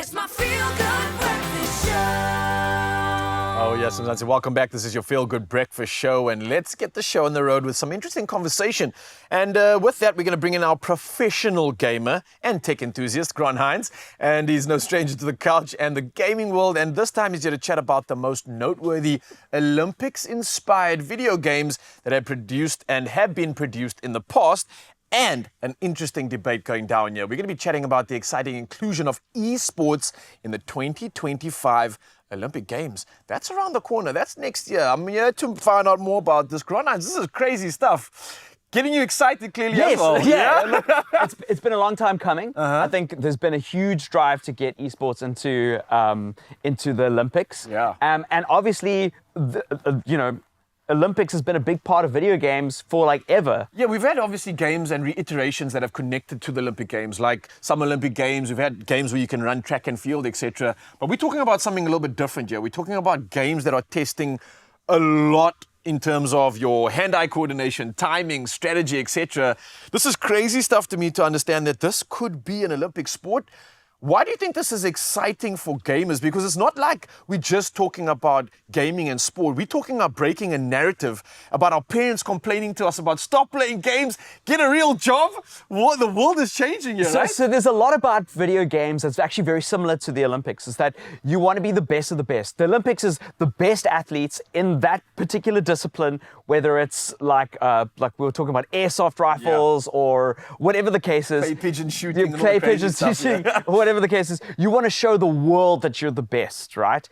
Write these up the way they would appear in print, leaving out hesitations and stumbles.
It's my feel-good breakfast show. Oh, yes, and welcome back. This is your Feel Good Breakfast Show, and let's get the show on the road with some interesting conversation. And with that, we're going to bring in our professional gamer and tech enthusiast, Hinds, and he's no stranger to the couch and the gaming world. And this time, he's here to chat about the most noteworthy Olympics-inspired video games that have produced and have been produced in the past. And an interesting debate going down here. We're going to be chatting about the exciting inclusion of esports in the 2025 Olympic Games. That's around the corner. That's next year. I'm here to find out more about this. This is crazy stuff. Getting you excited, clearly. Yes, as well. yeah. Look, it's been a long time coming. I think there's been a huge drive to get esports into the Olympics. Yeah. And obviously, Olympics has been a big part of video games for like ever. Yeah, we've had obviously games and reiterations that have connected to the Olympic Games, like some Olympic Games. We've had games where you can run track and field, etc. But we're talking about something a little bit different here. We're talking about games that are testing a lot in terms of your hand-eye coordination, timing, strategy, etc. This is crazy stuff to me to understand that this could be an Olympic sport. Why do you think this is exciting for gamers? Because it's not like we're just talking about gaming and sport. We're talking about breaking a narrative about our parents complaining to us about stop playing games, get a real job. The world is changing here, right? So there's a lot about video games that's actually very similar to the Olympics, is that you want to be the best of the best. The Olympics is the best athletes in that particular discipline, whether it's like we were talking about airsoft rifles or whatever the case is. Play pigeon shooting. Play pigeon shooting. Whatever the case is, you want to show the world that you're the best, right?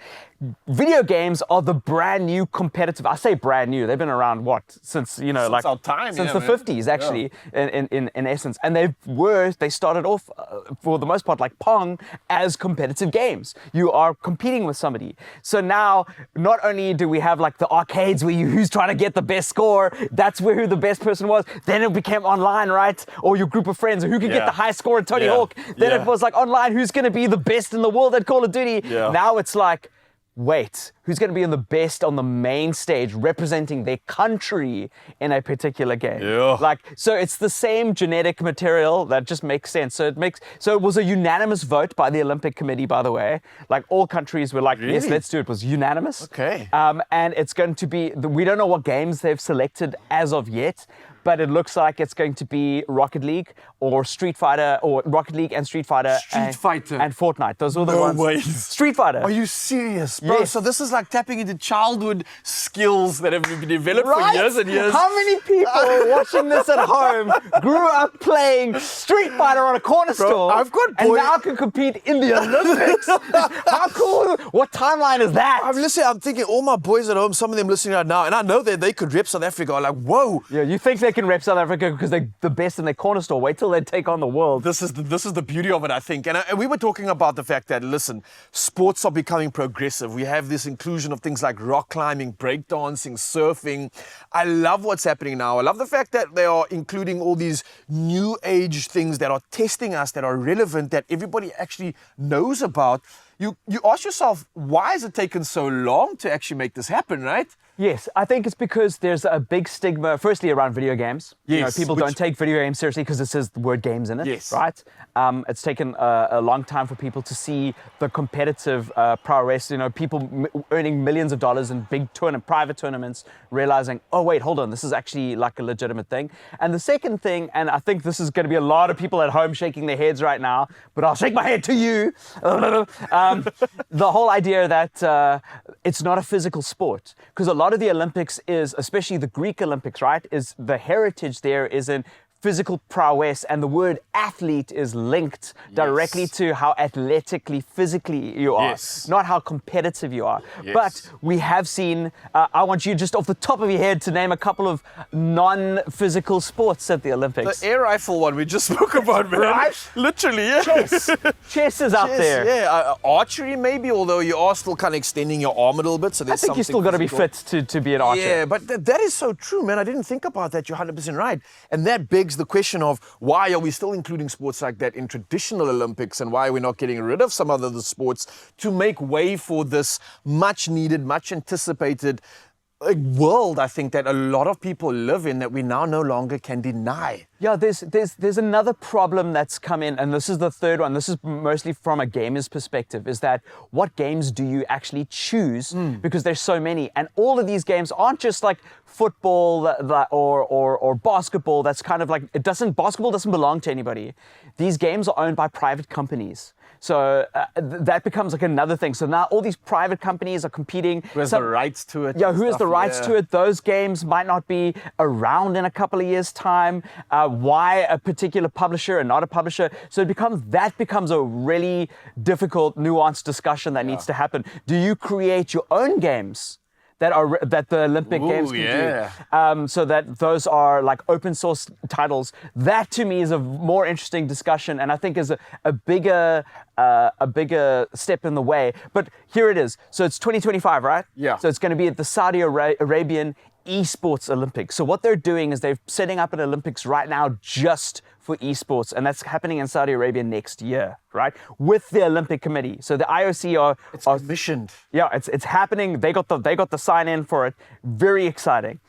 Video games are the brand new competitive. I say brand new. They've been around since our time, since the 50s actually, in essence. And they started off for the most part like Pong as competitive games. You are competing with somebody. So now not only do we have like the arcades where who's trying to get the best score, that's who the best person was. Then it became online, right? Or your group of friends who can get the high score in Tony Hawk. Then it was like online, who's going to be the best in the world at Call of Duty. Now it's like, wait, who's going to be in the best on the main stage representing their country in a particular game? So it's the same genetic material that just makes sense. So it was a unanimous vote by the Olympic Committee, by the way. Like all countries were like, yes, let's do it. It was unanimous. Okay. And it's going to be, we don't know what games they've selected as of yet, but it looks like it's going to be Rocket League or Street Fighter, or Rocket League and Street Fighter. And Fortnite. Those were the ones. Way. Street Fighter. Are you serious, bro? Yes. So this is like tapping into childhood skills that have been developed for years and years. How many people watching this at home grew up playing Street Fighter on a corner store I've got and now can compete in the Olympics? How cool? What timeline is that? I'm thinking all my boys at home, some of them listening right now, and I know that they could rep South Africa, are like, whoa. Yeah, you think they can rep South Africa because they're the best in their corner store. Wait till they take on the world. This is the beauty of it, I think. And we were talking about the fact that, listen, sports are becoming progressive. We have this inclusion of things like rock climbing, breakdancing, surfing. I love what's happening now. I love the fact that they are including all these new age things that are testing us, that are relevant, that everybody actually knows about. You ask yourself, why has it taken so long to actually make this happen, right? Yes, I think it's because there's a big stigma, firstly, around video games. Yes, people don't take video games seriously because it says the word games in it, yes. Right? It's taken a long time for people to see the competitive prowess, people earning millions of dollars in big private tournaments, realizing, oh, wait, hold on, this is actually like a legitimate thing. And the second thing, and I think this is going to be a lot of people at home shaking their heads right now, but I'll shake my head to you. The whole idea that it's not a physical sport, because a lot of the Olympics is, especially the Greek Olympics, right, is the heritage there is in physical prowess, and the word athlete is linked directly to how athletically, physically you are, not how competitive you are. But we have seen, I want you just off the top of your head to name a couple of non-physical sports at the Olympics. The air rifle one we just spoke about, man. Right? Literally, yeah. Chess is out there. Yeah, archery maybe, although you are still kind of extending your arm a little bit. So there's I think you still got to be fit to be an archer. Yeah, but that is so true, man. I didn't think about that. You're 100% right. And that begs the question of why are we still including sports like that in traditional Olympics, and why are we not getting rid of some other sports to make way for this much needed, much anticipated a world, I think, that a lot of people live in that we now no longer can deny. Yeah, there's another problem that's come in, and this is the third one. This is mostly from a gamer's perspective, is that what games do you actually choose? Because there's so many, and all of these games aren't just like football or basketball. That's kind of like, basketball doesn't belong to anybody. These games are owned by private companies. So that becomes like another thing. So now all these private companies are competing. Who has the rights to it? Yeah, who has the rights to it? Those games might not be around in a couple of years' time. Why a particular publisher and not a publisher? So that becomes a really difficult, nuanced discussion that needs to happen. Do you create your own games that the Olympic Games can do, so that those are like open source titles? That to me is a more interesting discussion, and I think is a bigger step in the way. But here it is. So it's 2025, right? Yeah. So it's going to be at the Saudi Arabian Esports Olympics. So what they're doing is they're setting up an Olympics right now just for esports, and that's happening in Saudi Arabia next year, right? With the Olympic Committee. So the IOC are commissioned. Yeah, it's happening. They got the sign in for it. Very exciting.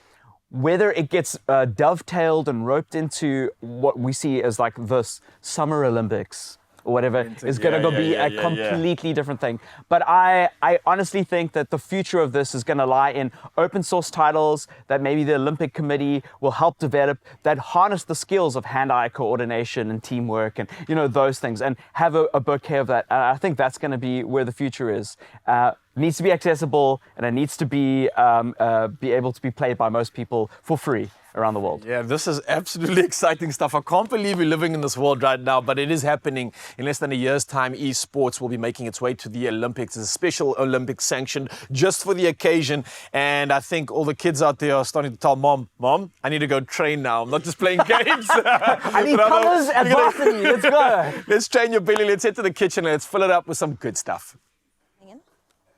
Whether it gets dovetailed and roped into what we see as like the Summer Olympics or whatever is going to be a completely different thing. But I honestly think that the future of this is going to lie in open source titles that maybe the Olympic Committee will help develop, that harness the skills of hand-eye coordination and teamwork and, those things, and have a bouquet of that. And I think that's going to be where the future is. It needs to be accessible, and it needs to be able to be played by most people for free around the world. Yeah, this is absolutely exciting stuff. I can't believe we're living in this world right now, but it is happening. In less than a year's time, esports will be making its way to the Olympics. It's a special Olympics sanctioned just for the occasion. And I think all the kids out there are starting to tell Mom, I need to go train now. I'm not just playing games. I need colors and varsity. Let's go. Let's train your belly. Let's head to the kitchen and let's fill it up with some good stuff.